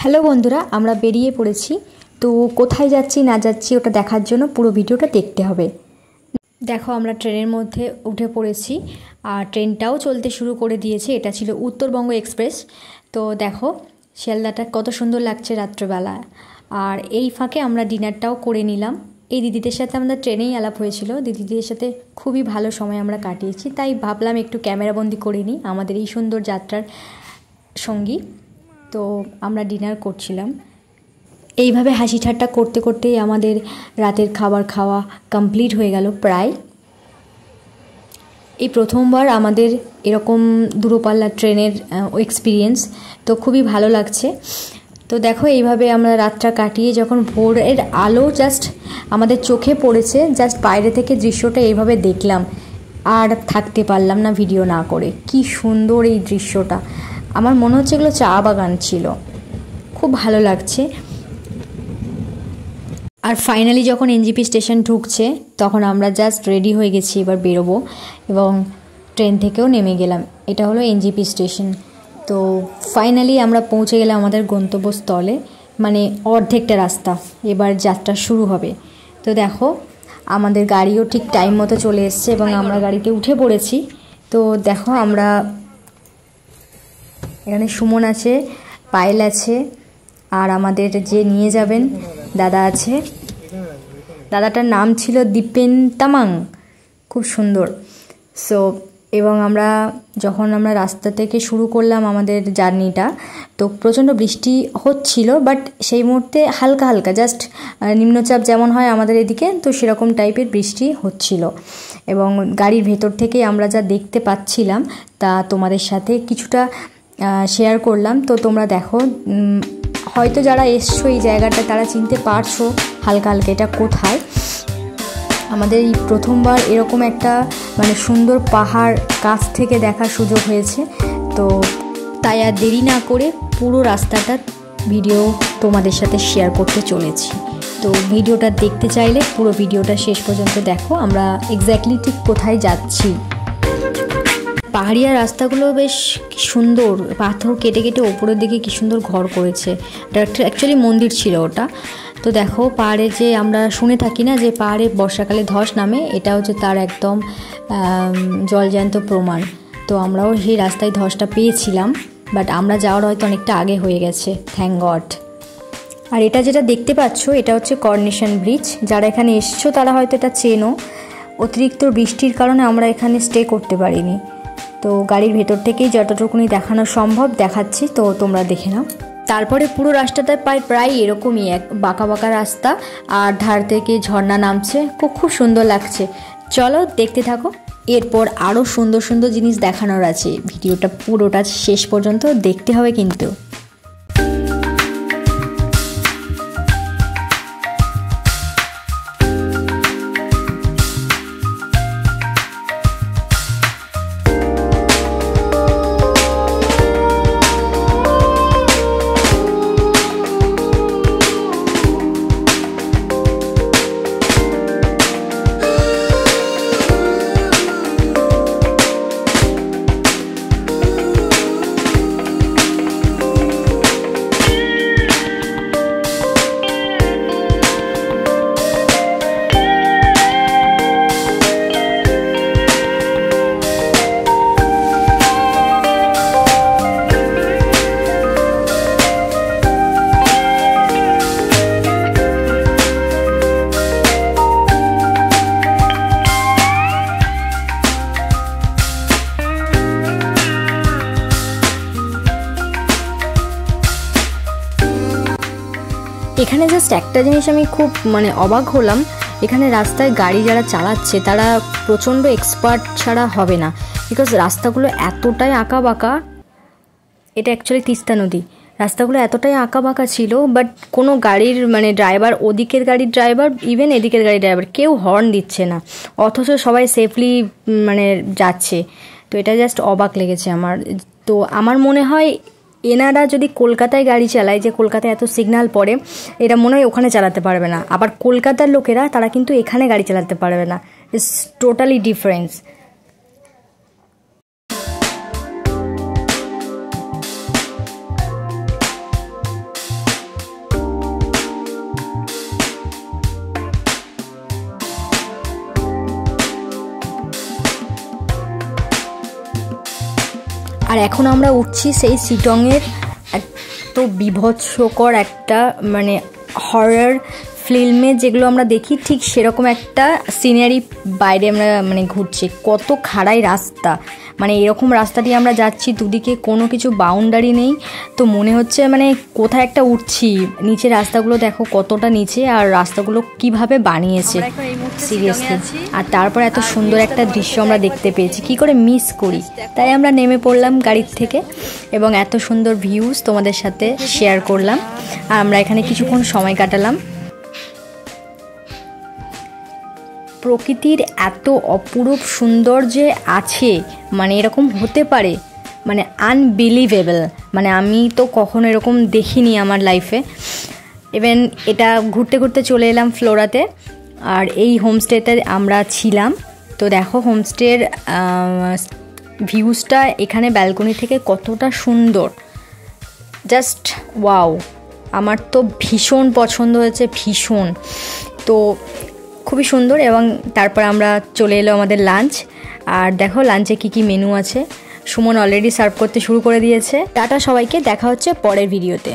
Hello বন্ধুরা, আমরা বেরিয়ে পড়েছি। তো কোথায় যাচ্ছি না যাচ্ছি ওটা দেখার জন্য পুরো ভিডিওটা দেখতে হবে। দেখো, আমরা ট্রেনের মধ্যে উঠে পড়েছি আর ট্রেনটাও চলতে শুরু করে দিয়েছে। এটা ছিল উত্তরবঙ্গ এক্সপ্রেস। তো দেখো শিয়ালদাটা কত সুন্দর লাগছে রাত্রেবেলা। আর এই ফাঁকে আমরা ডিনারটাও করে নিলাম। এই দিদিদের সাথে আমাদের ট্রেনেই আলাপ হয়েছিল। দিদিদের সাথে খুবই ভালো সময় আমরা কাটিয়েছি, তাই ভাবলাম একটু ক্যামেরাবন্দি করে নিই আমাদের এই সুন্দর যাত্রার সঙ্গী। তো আমরা ডিনার করছিলাম। এইভাবে হাসি ঠাট্টা করতে করতেই আমাদের রাতের খাবার খাওয়া কমপ্লিট হয়ে গেল প্রায়। এই প্রথমবার আমাদের এরকম দূরপাল্লার ট্রেনের এক্সপিরিয়েন্স, তো খুবই ভালো লাগছে। তো দেখো এইভাবে আমরা রাতটা কাটিয়ে যখন ভোরের আলো জাস্ট আমাদের চোখে পড়েছে, জাস্ট বাইরে থেকে দৃশ্যটা এইভাবে দেখলাম আর থাকতে পারলাম না ভিডিও না করে। কি সুন্দর এই দৃশ্যটা! আমার মনে হচ্ছে এগুলো চা বাগান ছিল, খুব ভালো লাগছে। আর ফাইনালি যখন এনজেপি স্টেশন ঢুকছে তখন আমরা জাস্ট রেডি হয়ে গেছি, এবার বেরোবো এবং ট্রেন থেকেও নেমে গেলাম। এটা হলো এনজেপি স্টেশন। তো ফাইনালি আমরা পৌঁছে গেলাম আমাদের গন্তব্যস্থলে, মানে অর্ধেকটা রাস্তা, এবার যাত্রা শুরু হবে। তো দেখো আমাদের গাড়িও ঠিক টাইম মতো চলে এসছে এবং আমরা গাড়িতে উঠে পড়েছি। তো দেখো আমরা এখানে সুমন আছে, পায়েল আছে, আর আমাদের যে নিয়ে যাবেন দাদা আছে। দাদাটার নাম ছিল দীপেন তামাং, খুব সুন্দর। সো এবং যখন আমরা রাস্তা থেকে শুরু করলাম আমাদের জার্নিটা, তো প্রচণ্ড বৃষ্টি হচ্ছিল, বাট সেই মুহূর্তে হালকা হালকা জাস্ট নিম্নচাপ যেমন হয় আমাদের এদিকে, তো সেরকম টাইপের বৃষ্টি হচ্ছিল। এবং গাড়ির ভেতর থেকে আমরা যা দেখতে পাচ্ছিলাম তা তোমাদের সাথে কিছুটা শেয়ার করলাম। তো তোমরা দেখো, হয়তো যারা এসছো এই জায়গাটা তারা চিনতে পারছো হালকা হালকা এটা কোথায়। আমাদের এই প্রথমবার এরকম একটা মানে সুন্দর পাহাড় কাছ থেকে দেখার সুযোগ হয়েছে। তো তাই আর দেরি না করে পুরো রাস্তাটা ভিডিও তোমাদের সাথে শেয়ার করতে চলেছি। তো ভিডিওটা দেখতে চাইলে পুরো ভিডিওটা শেষ পর্যন্ত দেখো, আমরা এক্স্যাক্টলি ঠিক কোথায় যাচ্ছি। পাহাড়িয়া রাস্তাগুলো বেশ সুন্দর, পাথর কেটে কেটে ওপরের দিকে কি সুন্দর ঘর করেছে। এটা একটা অ্যাকচুয়ালি মন্দির ছিল ওটা। তো দেখো পাহাড়ে যে আমরা শুনে থাকি না যে পাহাড়ে বর্ষাকালে ধস নামে, এটা হচ্ছে তার একদম জলজ্যান্ত প্রমাণ। তো আমরাও সেই রাস্তায় ধসটা পেয়েছিলাম, বাট আমরা যাওয়ার হয়তো অনেকটা আগে হয়ে গেছে, থ্যাঙ্ক গড। আর এটা যেটা দেখতে পাচ্ছ এটা হচ্ছে করোনেশন ব্রিজ। যারা এখানে এসছো তারা হয়তো এটা চেনো। অতিরিক্ত বৃষ্টির কারণে আমরা এখানে স্টে করতে পারিনি, তো গাড়ির ভেতর থেকেই যতটুকুনি দেখানো সম্ভব দেখাচ্ছি, তো তোমরা দেখে নাও। তারপরে পুরো রাস্তাটা প্রায় এরকমই এক বাঁকা বাঁকা রাস্তা, আর ধার থেকে ঝর্ণা নামছে, খুব সুন্দর লাগছে। চলো দেখতে থাকো, এরপর আরও সুন্দর সুন্দর জিনিস দেখানোর আছে। ভিডিওটা পুরোটা শেষ পর্যন্ত দেখতে হবে কিন্তু। এখানে জাস্ট একটা জিনিস আমি খুব অবাক হলাম, এখানে রাস্তায় গাড়ি যারা চালাচ্ছে তারা প্রচণ্ড এক্সপার্ট ছাড়া হবে না, বিকজ রাস্তাগুলো এতটাই আঁকা বাঁকা। এটা অ্যাকচুয়ালি তিস্তা নদী। রাস্তাগুলো এতটাই আঁকা বাঁকা ছিল, বাট কোনো গাড়ির ড্রাইভার, ওদিকের গাড়ির ড্রাইভার ইভেন এদিকের গাড়ির ড্রাইভার কেউ হর্ন দিচ্ছে না, অথচ সবাই সেফলি যাচ্ছে। তো এটা জাস্ট অবাক লেগেছে আমার। তো আমার মনে হয় এনারা যদি কলকাতায় গাড়ি চালায়, যে কলকাতায় এত সিগন্যাল পড়ে, এটা মনে হয় ওখানে চালাতে পারবে না। আবার কলকাতার লোকেরা তারা কিন্তু এখানে গাড়ি চালাতে পারবে না। It's totally difference. আর এখন আমরা উঠছি সেই শিটংয়ের এত বিভৎসকর একটা মানে হরর ফিল্মে যেগুলো আমরা দেখি ঠিক সেরকম একটা সিনারি বাইরে আমরা মানে ঘুরছি। কত খাড়াই রাস্তা, মানে এরকম রাস্তা দিয়ে আমরা যাচ্ছি, দুদিকে কোনো কিছু বাউন্ডারি নেই, তো মনে হচ্ছে মানে কোথায় একটা উঠছি। নিচে রাস্তাগুলো দেখো কতটা নিচে, আর রাস্তাগুলো কিভাবে বানিয়েছে সিরিয়াসলি। আর তারপর এত সুন্দর একটা দৃশ্য আমরা দেখতে পেয়েছি, কি করে মিস করি। তাই আমরা নেমে পড়লাম গাড়ির থেকে এবং এত সুন্দর ভিউজ তোমাদের সাথে শেয়ার করলাম। আর আমরা এখানে কিছুক্ষণ সময় কাটালাম। প্রকৃতির এত অপরূপ সৌন্দর্য আছে, মানে এরকম হতে পারে, মানে আনবিলিভেবল। মানে আমি তো কখনো এরকম দেখিনি আমার লাইফে। ইভেন এটা ঘুরতে ঘুরতে চলে এলাম ফ্লোরাতে, আর এই হোমস্টেতে আমরা ছিলাম। তো দেখো হোমস্টের ভিউজটা এখানে ব্যালকনি থেকে কতটা সুন্দর, জাস্ট ওয়াও। আমার তো ভীষণ পছন্দ হয়েছে, ভীষণ। তো খুবই সুন্দর। এবং তারপর আমরা চলে এলো আমাদের লাঞ্চ। আর দেখো লাঞ্চে কি কি মেনু আছে। সুমন অলরেডি সার্ভ করতে শুরু করে দিয়েছে। টাটা সবাইকে, দেখা হচ্ছে পরের ভিডিওতে।